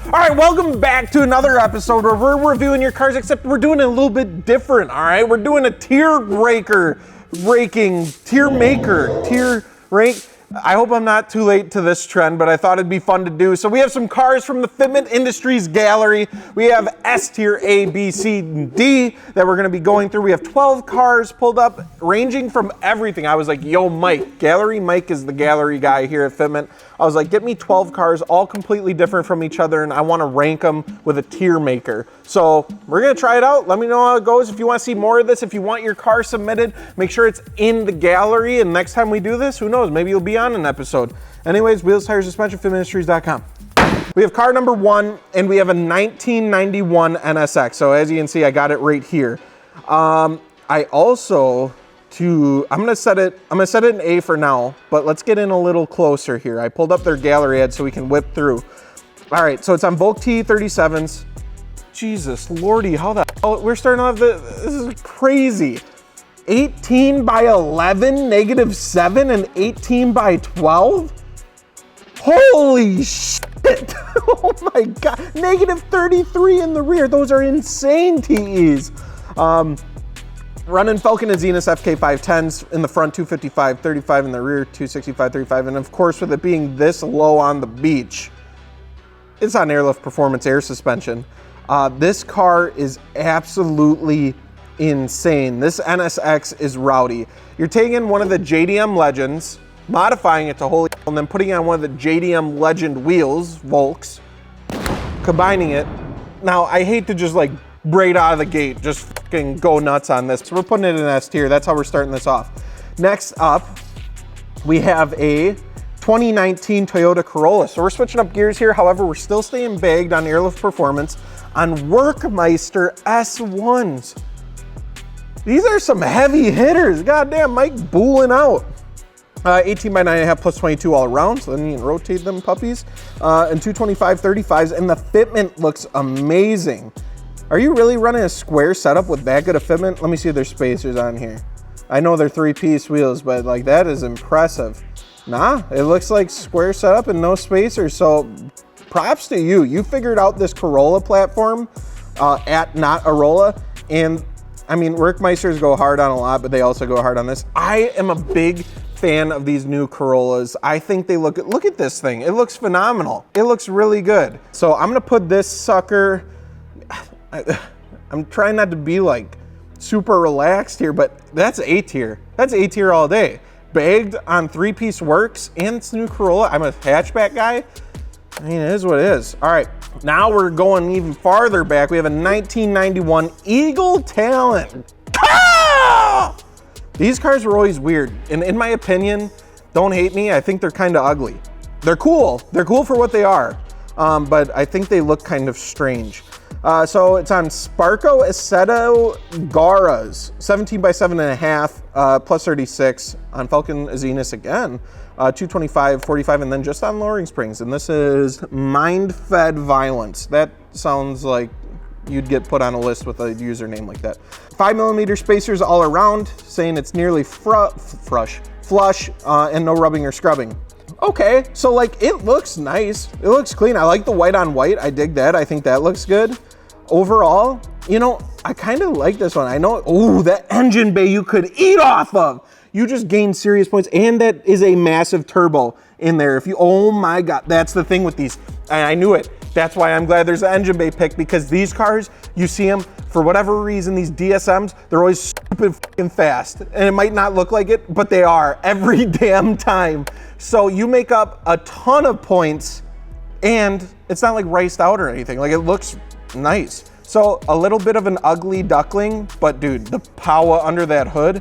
All right, welcome back to another episode where we're reviewing your cars, except we're doing it a little bit different, all right? We're doing a tier rank. I hope I'm not too late to this trend, but I thought it'd be fun to do. So we have some cars from the Fitment Industries gallery. We have S tier, A, B, C, and D that we're gonna be going through. We have 12 cars pulled up, ranging from everything. I was like, yo, Mike, Mike is the gallery guy here at Fitment. I was like, get me 12 cars, all completely different from each other, and I wanna rank them with a tier maker. So we're gonna try it out. Let me know how it goes. If you wanna see more of this, if you want your car submitted, make sure it's in the gallery, and next time we do this, who knows, maybe you'll be on an episode. Anyways, wheels, tires, suspension, fitmentindustries.com. We have car number 1, and we have a 1991 NSX. So as you can see, I got it right here. I'm gonna set it in A for now, but let's get in a little closer here. I pulled up their gallery ad so we can whip through. All right, so it's on Volk T37s. Jesus Lordy, how the hell, we're starting off, this is crazy. 18 by 11, -7, and 18 by 12? Holy shit, oh my God, -33 in the rear. Those are insane TEs. Running Falcon and Zenith FK510s in the front, 255, 35 in the rear, 265, 35. And of course, with it being this low on the beach, it's on Airlift Performance air suspension. This car is absolutely insane. This NSX is rowdy. You're taking one of the JDM Legends, modifying it to holy, and then putting on one of the JDM Legend wheels, Volks, combining it. Now, I hate to just like right out of the gate, just fucking go nuts on this. So we're putting it in S tier. That's how we're starting this off. Next up, we have a 2019 Toyota Corolla. So we're switching up gears here. However, we're still staying bagged on Airlift Performance on Workmeister S1s. These are some heavy hitters. Goddamn, Mike booling out. 18 by 9.5 plus 22 all around, so then you can rotate them puppies. And 225 35s, and the fitment looks amazing. Are you really running a square setup with that good of fitment? Let me see if there's spacers on here. I know they're 3-piece wheels, but like that is impressive. Nah, it looks like square setup and no spacers, so props to you. You figured out this Corolla platform at Not Arolla, and I mean, Workmeisters go hard on a lot, but they also go hard on this. I am a big fan of these new Corollas. I think they look at this thing. It looks phenomenal. It looks really good. So I'm gonna put this sucker, I'm trying not to be like super relaxed here, but that's A tier. That's A tier all day. Bagged on 3-piece works and it's new Corolla. I'm a hatchback guy. I mean, it is what it is. All right, now we're going even farther back. We have a 1991 Eagle Talon. Ah! These cars were always weird. And in my opinion, don't hate me, I think they're kind of ugly. They're cool. They're cool for what they are. But I think they look kind of strange. So it's on Sparco Assetto Garas, 17 by 7.5, plus 36 on Falcon Zenith again, 225, 45, and then just on lowering springs. And this is Mind-Fed Violence. That sounds like you'd get put on a list with a username like that. 5mm spacers all around, saying it's nearly flush, and no rubbing or scrubbing. Okay, so like it looks nice. It looks clean. I like the white on white. I dig that. I think that looks good. Overall, you know, I kind of like this one. I know, oh, that engine bay you could eat off of. You just gained serious points, and that is a massive turbo in there. If you, oh my God, that's the thing with these. I knew it. That's why I'm glad there's an engine bay pick, because these cars, you see them, for whatever reason, these DSMs, they're always stupid fucking fast. And it might not look like it, but they are every damn time. So you make up a ton of points, and it's not like riced out or anything. Like, it looks nice. So a little bit of an ugly duckling, but dude, the power under that hood,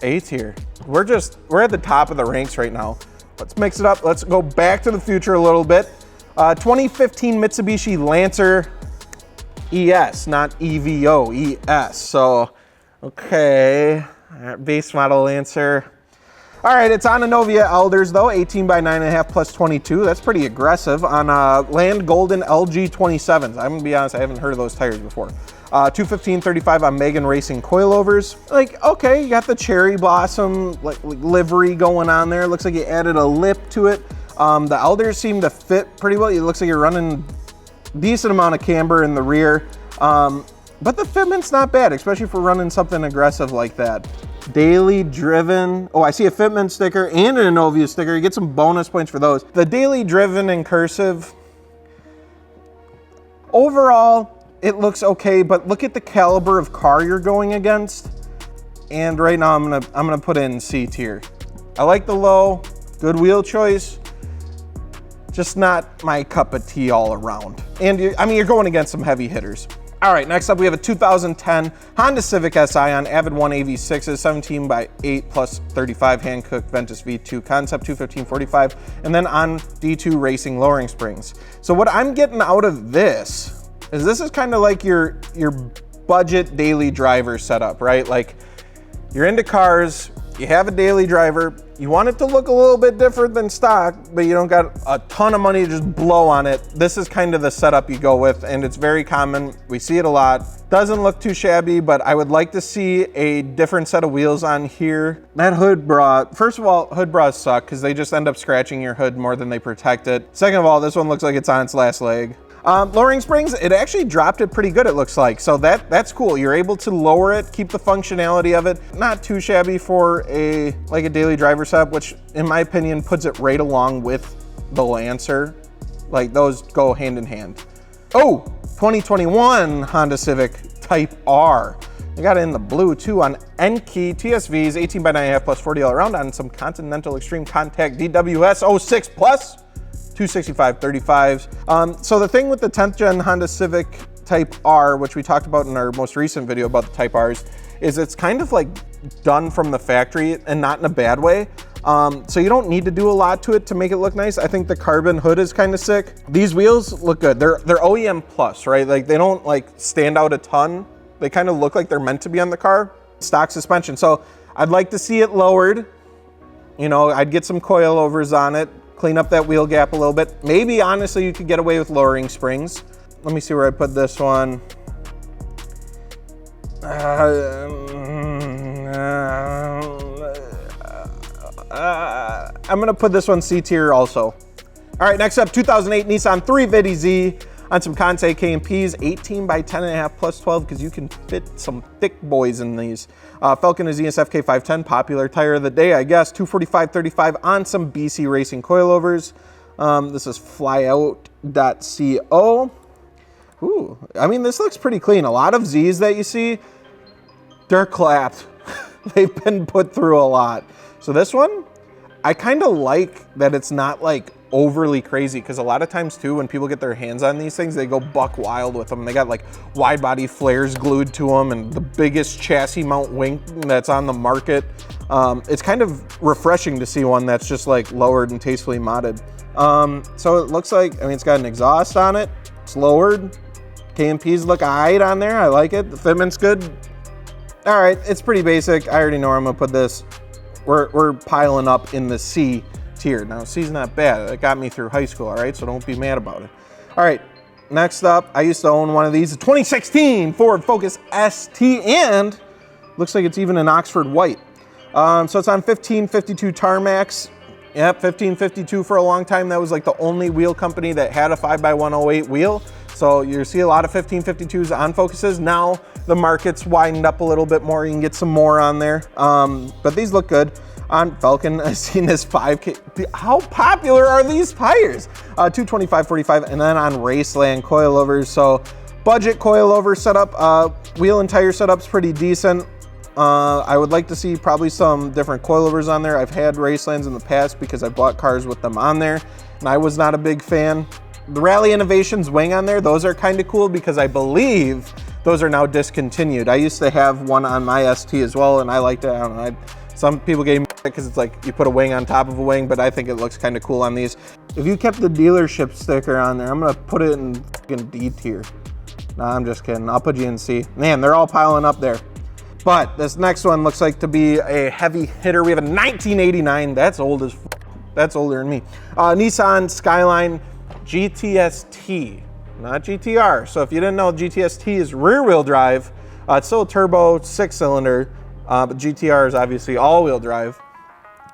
A tier. We're at the top of the ranks right now. Let's mix it up. Let's go back to the future a little bit. 2015 Mitsubishi Lancer ES, not EVO, ES. So, okay, base model Lancer. All right, it's on Inovia Elders though, 18 by 9.5 plus 22. That's pretty aggressive on Land Golden LG 27s. I'm gonna be honest, I haven't heard of those tires before. 215/35 on Megan Racing coilovers. Like, okay, you got the cherry blossom like livery going on there. Looks like you added a lip to it. The elders seem to fit pretty well. It looks like you're running decent amount of camber in the rear. But the fitment's not bad, especially for running something aggressive like that. Daily driven. Oh, I see a fitment sticker and an Innovia sticker. You get some bonus points for those. The daily driven in cursive, overall, it looks okay, but look at the caliber of car you're going against. And right now I'm gonna put in C tier. I like the low, good wheel choice, just not my cup of tea all around. And you're going against some heavy hitters. All right, next up we have a 2010 Honda Civic Si on Avid 1 AV6s, 17x8 plus 35 hand-cooked Ventus V2 concept, 215/45, and then on D2 racing lowering springs. So what I'm getting out of this is kind of like your budget daily driver setup, right? Like you're into cars, you have a daily driver, you want it to look a little bit different than stock, but you don't got a ton of money to just blow on it. This is kind of the setup you go with, and it's very common. We see it a lot. Doesn't look too shabby, but I would like to see a different set of wheels on here. That hood bra, first of all, hood bras suck because they just end up scratching your hood more than they protect it. Second of all, this one looks like it's on its last leg. Lowering springs, it actually dropped it pretty good, it looks like. So that's cool. You're able to lower it, keep the functionality of it. Not too shabby for a daily driver setup, which in my opinion puts it right along with the Lancer. Like those go hand in hand. Oh, 2021 Honda Civic Type R. They got it in the blue too on Enkey TSVs, 18x9.5 plus 40 all around on some Continental Extreme Contact DWS 06 plus. 265/35s. So the thing with the 10th gen Honda Civic Type R, which we talked about in our most recent video about the Type Rs, is it's kind of like done from the factory and not in a bad way. So you don't need to do a lot to it to make it look nice. I think the carbon hood is kind of sick. These wheels look good. They're OEM plus, right? Like they don't like stand out a ton. They kind of look like they're meant to be on the car. Stock suspension. So I'd like to see it lowered. You know, I'd get some coilovers on it. Clean up that wheel gap a little bit. Maybe, honestly, you could get away with lowering springs. Let me see where I put this one. I'm gonna put this one C tier also. All right, next up, 2008 Nissan 350 Z on some Conte KMPs, 18x10.5 plus 12, because you can fit some thick boys in these. Falcon is ESFK 510, popular tire of the day, I guess. 245/35 on some BC Racing coilovers. This is flyout.co. Ooh, I mean, this looks pretty clean. A lot of Zs that you see, they're clapped. They've been put through a lot. So this one, I kind of like that it's not like overly crazy, because a lot of times too, when people get their hands on these things, they go buck wild with them. They got like wide body flares glued to them and the biggest chassis mount wing that's on the market. It's kind of refreshing to see one that's just like lowered and tastefully modded. So it looks like, I mean, it's got an exhaust on it. It's lowered. KMPs look alright on there. I like it. The fitment's good. All right, it's pretty basic. I already know where I'm gonna put this. We're piling up in the C tier. Now, C's not bad. It got me through high school, all right? So don't be mad about it. All right, next up, I used to own one of these, a 2016 Ford Focus ST, and looks like it's even an Oxford white. So it's on 1552 Tarmacs. Yep, 1552 for a long time. That was like the only wheel company that had a 5x108 wheel. So you see a lot of 1552s on Focuses. Now the market's widened up a little bit more. You can get some more on there. But these look good. On Falcon, I've seen this 5K. How popular are these tires? 225/45, and then on Raceland coilovers. So budget coilover setup, wheel and tire setup's pretty decent. I would like to see probably some different coilovers on there. I've had Racelands in the past because I bought cars with them on there, and I was not a big fan. The Rally Innovations wing on there, those are kind of cool because I believe those are now discontinued. I used to have one on my ST as well, and I liked it. I don't know, some people gave me because it's like you put a wing on top of a wing, but I think it looks kind of cool on these. If you kept the dealership sticker on there, I'm gonna put it in D tier. No, I'm just kidding. I'll put you in C. Man, they're all piling up there. But this next one looks like to be a heavy hitter. We have a 1989. That's old as that's older than me. Nissan Skyline GTS-T, not GTR. So if you didn't know, GTS-T is rear-wheel drive. It's still a turbo 6-cylinder, but GTR is obviously all-wheel drive.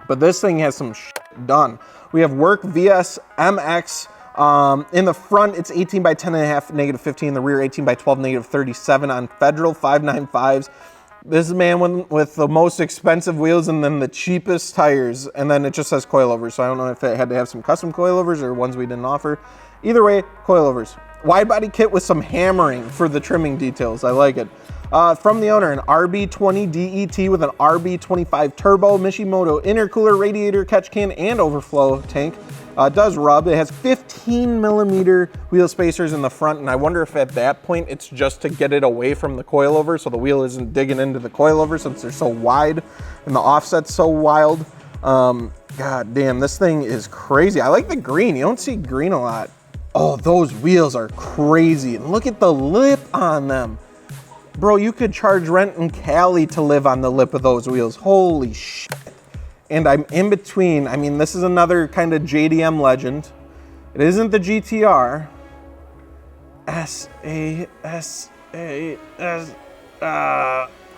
But this thing has some shit done. We have Work VS MX. In the front, it's 18 by 10.5, negative 15. The rear, 18 by 12, negative 37 on Federal 595s. This is man with the most expensive wheels and then the cheapest tires. And then it just says coilovers. So I don't know if it had to have some custom coilovers or ones we didn't offer. Either way, coilovers. Wide body kit with some hammering for the trimming details. I like it. From the owner, an RB20 DET with an RB25 turbo, Mishimoto intercooler, radiator, catch can, and overflow tank. It does rub. It has 15 millimeter wheel spacers in the front, and I wonder if at that point it's just to get it away from the coilover so the wheel isn't digging into the coilover since they're so wide and the offset's so wild. God damn, this thing is crazy. I like the green. You don't see green a lot. Oh, those wheels are crazy. And look at the lip on them. Bro, you could charge rent in Cali to live on the lip of those wheels. Holy shit. And I'm in between. I mean, this is another kind of JDM legend. It isn't the GTR.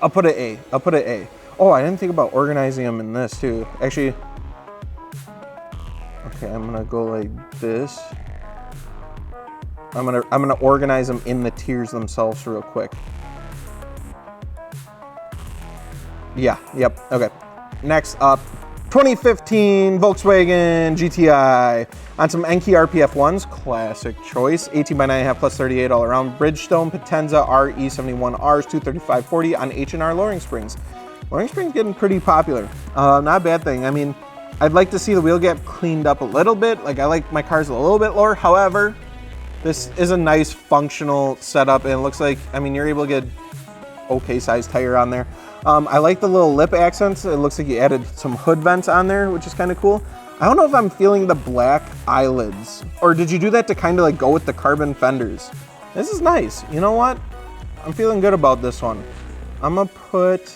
I'll put an A. I'll put an A. Oh, I didn't think about organizing them in this too. Actually, okay, I'm gonna go like this. I'm gonna organize them in the tiers themselves real quick. Yeah, yep, okay. Next up, 2015 Volkswagen GTI on some Enki RPF ones, classic choice, 18 by 9.5 plus 38 all around. Bridgestone Potenza RE71Rs, 235/40 on H&R lowering springs. Lowering springs getting pretty popular. Not a bad thing. I mean, I'd like to see the wheel gap cleaned up a little bit. Like, I like my cars a little bit lower. However, this is a nice functional setup, and it looks like, I mean, you're able to get okay sized tire on there. I like the little lip accents. It looks like you added some hood vents on there, which is kind of cool. I don't know if I'm feeling the black eyelids, or did you do that to kind of like go with the carbon fenders? This is nice. You know what? I'm feeling good about this one. I'm gonna put,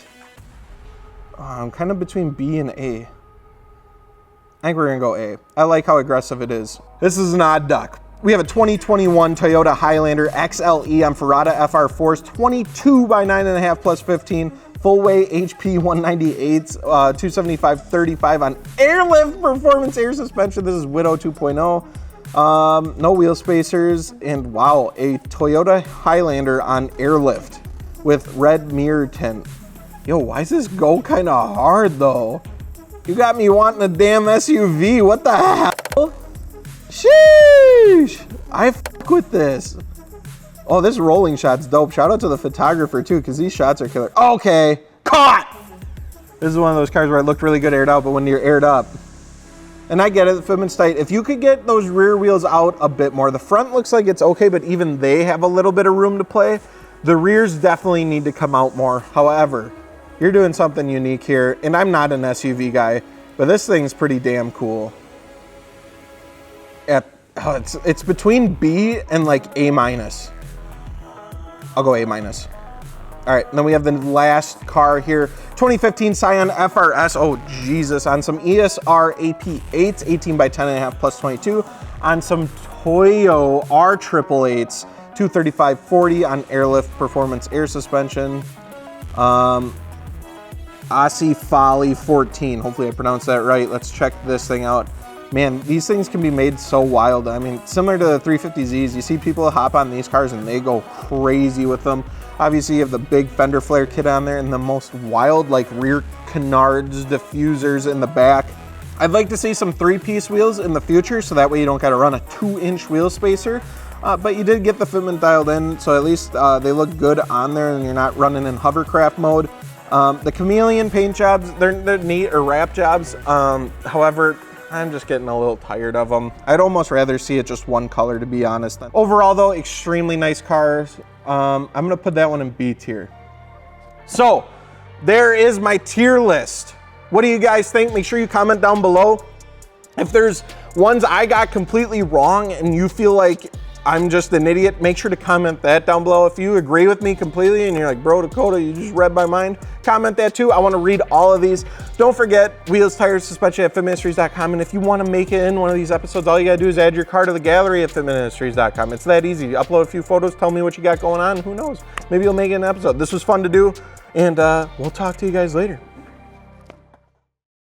I'm kind of between B and A. I think we're gonna go A. I like how aggressive it is. This is an odd duck. We have a 2021 Toyota Highlander XLE on Ferrata FR4s, 22 by 9.5 plus 15, full weight HP 198s, 275/35 on airlift performance air suspension. This is Widow 2.0. No wheel spacers, and wow, a Toyota Highlander on airlift with red mirror tint. Yo, why does this go kind of hard though? You got me wanting a damn SUV. What the hell? Sheesh! I fuck with this. Oh, this rolling shot's dope. Shout out to the photographer too, because these shots are killer. Okay, caught! This is one of those cars where it looked really good aired out, but when you're aired up, and I get it, the fitment's tight. If you could get those rear wheels out a bit more, the front looks like it's okay, but even they have a little bit of room to play. The rears definitely need to come out more. However, you're doing something unique here, and I'm not an SUV guy, but this thing's pretty damn cool. It's between B and like A minus. I'll go A minus. All right, and then we have the last car here, 2015 Scion FRS. Oh Jesus, on some ESR AP8s, 18 by 10.5 plus 22, on some Toyo R888s, 235/40 on airlift performance air suspension. Aussie Folly 14. Hopefully I pronounced that right. Let's check this thing out. Man, these things can be made so wild. I mean, similar to the 350Zs, you see people hop on these cars and they go crazy with them. Obviously, you have the big fender flare kit on there and the most wild, like, rear canards, diffusers in the back. I'd like to see some 3-piece wheels in the future, so that way you don't got to run a 2-inch wheel spacer. But you did get the fitment dialed in, so at least they look good on there and you're not running in hovercraft mode. The chameleon paint jobs, they're neat, or wrap jobs. However, I'm just getting a little tired of them. I'd almost rather see it just one color, to be honest. Overall though, extremely nice cars. I'm gonna put that one in B tier. So there is my tier list. What do you guys think? Make sure you comment down below. If there's ones I got completely wrong and you feel like I'm just an idiot, make sure to comment that down below. If you agree with me completely and you're like, bro, Dakota, you just read my mind, comment that too. I want to read all of these. Don't forget, wheels, tires, suspension at fitmentindustries.com. And if you want to make it in one of these episodes, all you got to do is add your car to the gallery at fitmentindustries.com. It's that easy. Upload a few photos, tell me what you got going on. Who knows? Maybe you'll make it an episode. This was fun to do, and we'll talk to you guys later.